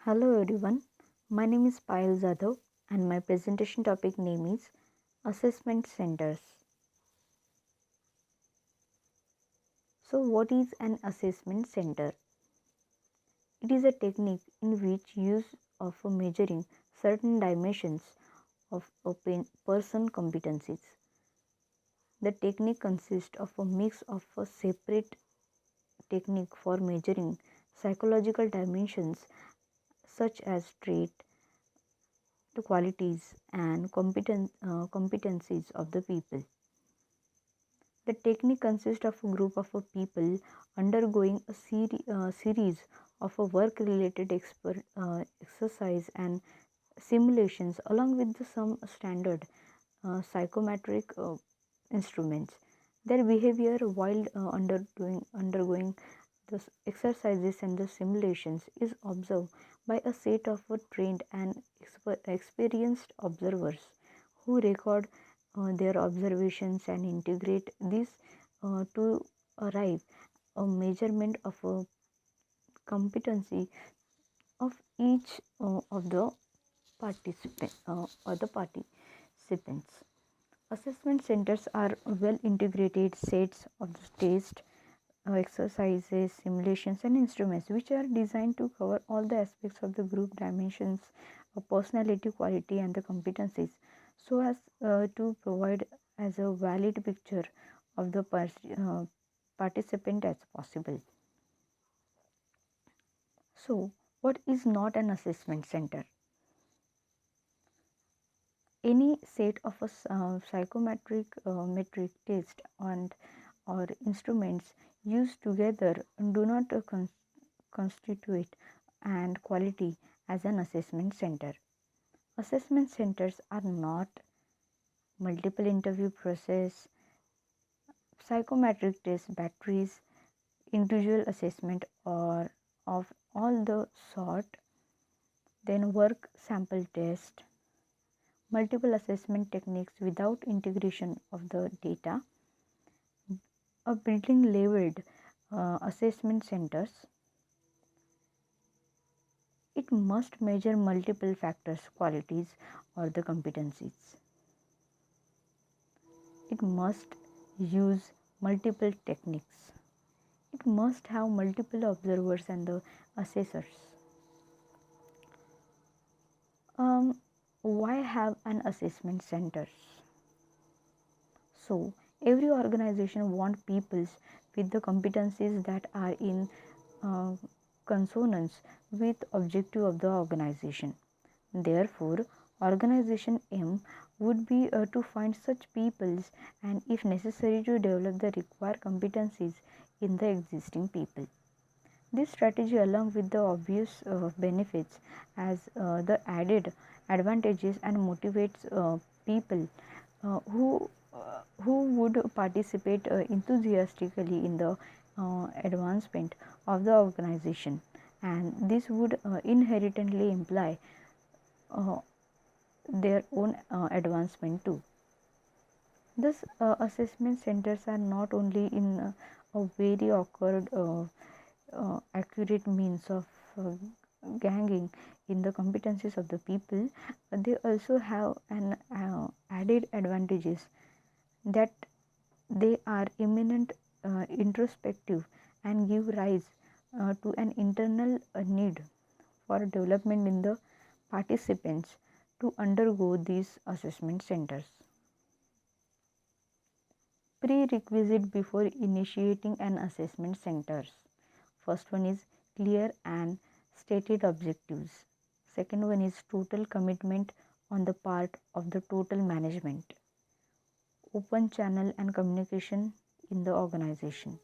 Hello everyone, my name is Payal Jadhav and my presentation topic name is Assessment Centers. So what is an assessment center? It is a technique in which use of measuring certain dimensions of a person competencies. The technique consists of a mix of a separate technique for measuring psychological dimensions such as trait, the qualities and competencies of the people. The technique consists of a group of people undergoing a series of a work-related exercise and simulations along with some standard psychometric instruments. Their behavior while undergoing the exercises and the simulations is observed by a set of trained and experienced observers who record their observations and integrate these to arrive a measurement of a competency of each of the participants. Assessment centers are well integrated sets of tests, exercises, simulations, and instruments which are designed to cover all the aspects of the group dimensions of personality, quality, and the competencies so as to provide as a valid picture of the participant as possible. So, what is not an assessment center? Any set of a psychometric metric test and or instruments used together do not constitute and quality as an assessment center. Assessment centers are not multiple interview process, psychometric test batteries, individual assessment or of all the sort, then work sample test, multiple assessment techniques without integration of the data, a building labeled assessment centers. It must measure multiple factors, qualities, or the competencies. It must use multiple techniques. It must have multiple observers and the assessors. Why have an assessment centers? So every organization wants peoples with the competencies that are in uh, consonance with objective of the organization. Therefore, organization aim would be to find such peoples and if necessary to develop the required competencies in the existing people. This strategy along with the obvious benefits as the added advantages and motivates people who would participate enthusiastically in the advancement of the organization, and this would inherently imply uh, their own advancement too. Thus, assessment centers are not only in a very awkward, accurate means of uh, ganging in the competencies of the people, they also have an added advantages that they are imminent, introspective, and give rise to an internal need for development in the participants to undergo these assessment centers. Prerequisite before initiating an assessment centers. First one is clear and stated objectives. Second one is total commitment on the part of the total management. Open channel and communication in the organization.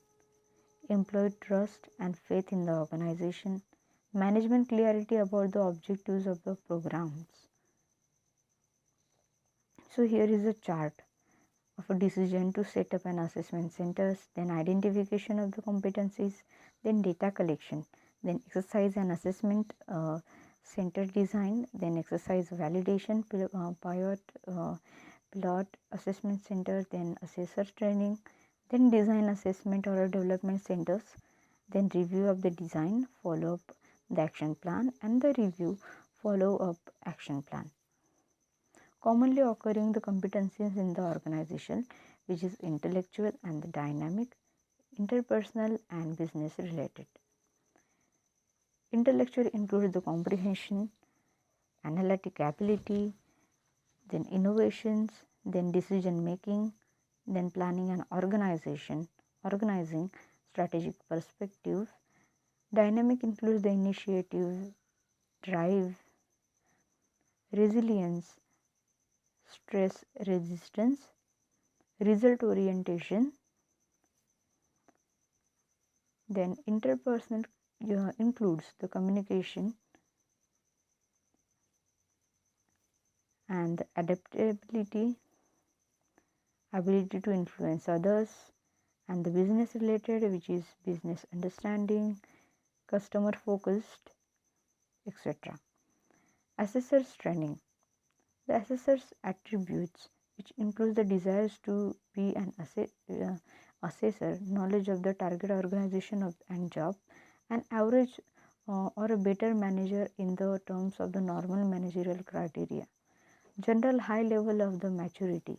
Employee trust and faith in the organization. Management clarity about the objectives of the programs. So here is a chart of a decision to set up an assessment centers, then identification of the competencies, then data collection, then exercise and assessment center design, then exercise validation, pilot assessment center, then assessor training, then design assessment or development centers, then review of the design, follow up the action plan, and the review follow-up action plan. Commonly occurring the competencies in the organization, which is intellectual and the dynamic, interpersonal and business related. Intellectual includes the comprehension, analytic ability, then innovations, then decision making, then planning and organizing strategic perspective. Dynamic includes the initiative, drive, resilience, stress resistance, result orientation. Then interpersonal includes the communication and the adaptability, ability to influence others, and the business related, which is business understanding, customer focused, etc. Assessor's training. The assessor's attributes, which includes the desires to be an assessor, knowledge of the target organization and job, an average or a better manager in the terms of the normal managerial criteria. General high level of the maturity,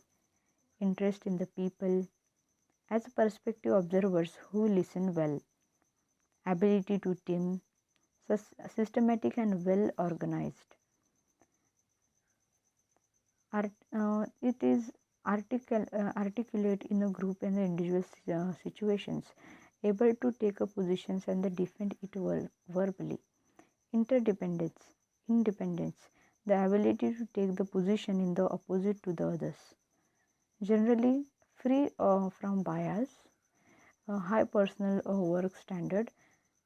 interest in the people, as perspective observers who listen well, ability to team, systematic and well organized. It is articulate in a group and the individual situations, able to take up positions and defend it verbally. Interdependence, independence, the ability to take the position in the opposite to the others. Generally free from bias, high personal work standard,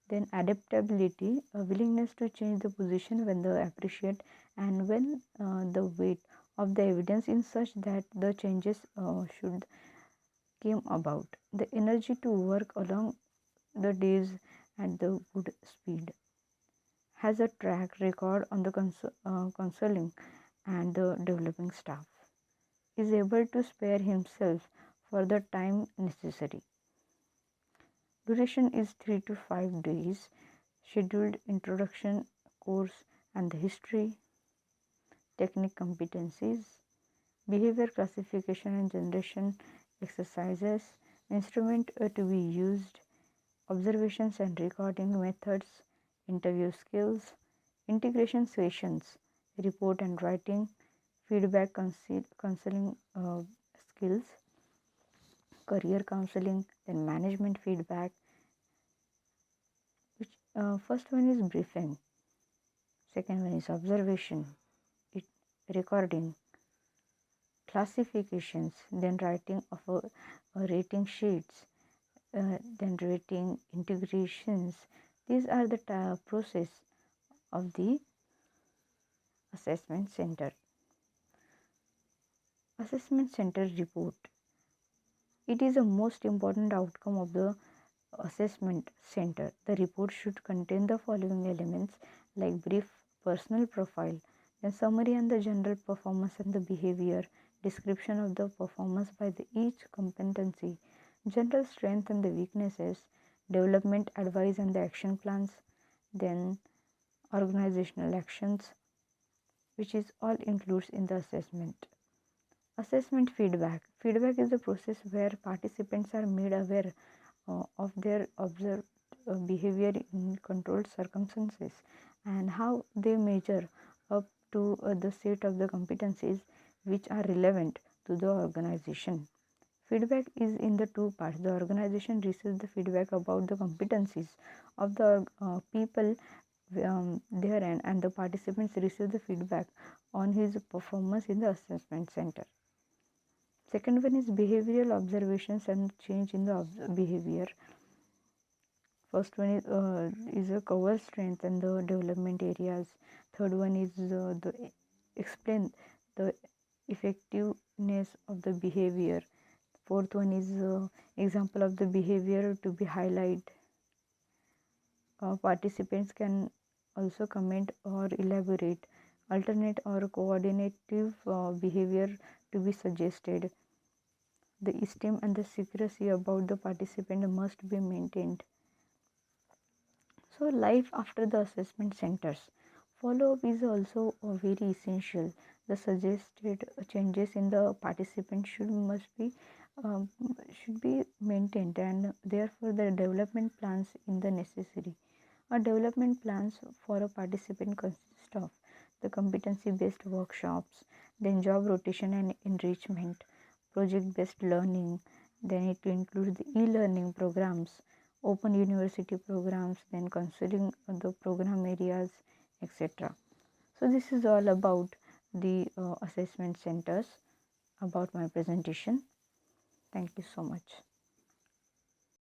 then adaptability, a willingness to change the position when the appreciate and when the weight of the evidence in such that the changes should came about. The energy to work along the days at the good speed. Has a track record on the counseling and the developing staff. Is able to spare himself for the time necessary. Duration is 3 to 5 days. Scheduled introduction course and the history, technique competencies, behavior classification and generation exercises, instrument to be used, observations and recording methods, interview skills, integration sessions, report and writing, feedback counseling skills, career counseling, then management feedback. Which first one is briefing, second one is observation, recording, classifications, then writing of a rating sheets, then rating integrations. These are the process of the assessment center. Assessment center report. It is the most important outcome of the assessment center. The report should contain the following elements like brief personal profile, then summary and the general performance and the behavior, description of the performance by the each competency, general strength and the weaknesses, development advice and the action plans, then organizational actions, which is all includes in the assessment. Assessment feedback. Feedback is the process where participants are made aware of their observed behavior in controlled circumstances and how they measure up to the set of the competencies which are relevant to the organization. Feedback is in the two parts. The organization receives the feedback about the competencies of the people therein, and the participants receive the feedback on his performance in the assessment center. Second one is behavioral observations and change in the behavior. First one is a cover strength and the development areas. Third one is the explain the effectiveness of the behavior. Fourth one is example of the behavior to be highlighted. Participants can also comment or elaborate alternate or coordinative behavior to be suggested. The esteem and the secrecy about the participant must be maintained. So, life after the assessment centers. Follow up is also very essential. The suggested changes in the participant um, should be maintained, and therefore the development plans in the necessary. A development plans for a participant consist of the competency based workshops, then job rotation and enrichment, project based learning, then it includes the e-learning programs, open university programs, then considering the program areas, etc. So this is all about the assessment centers, about my presentation. Thank you so much.